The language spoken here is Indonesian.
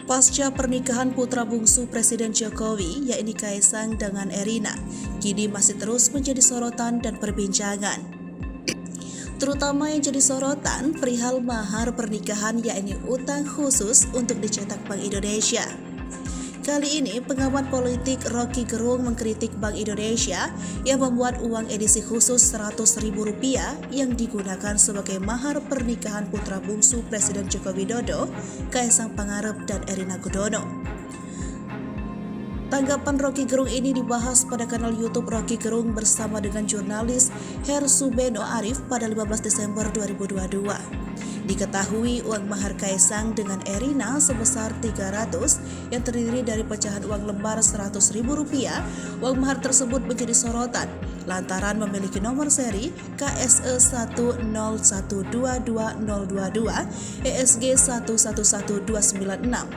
Pasca pernikahan putra bungsu Presiden Jokowi, yakni Kaisang dengan Erina, kini masih terus menjadi sorotan dan perbincangan. Terutama yang jadi sorotan perihal mahar pernikahan, yakni utang khusus untuk dicetak Bank Indonesia. Kali ini pengamat politik Rocky Gerung mengkritik Bank Indonesia yang membuat uang edisi khusus Rp100.000 yang digunakan sebagai mahar pernikahan putra bungsu Presiden Joko Widodo, Kaisang Pangarep dan Erina Gudono. Tanggapan Rocky Gerung ini dibahas pada kanal YouTube Rocky Gerung bersama dengan jurnalis Hersubeno Arif pada 15 Desember 2022. Diketahui uang mahar Kaisang dengan Erina sebesar 300 yang terdiri dari pecahan uang lembar Rp100.000. Uang mahar tersebut menjadi sorotan lantaran memiliki nomor seri KSE 101222022 ESG 111296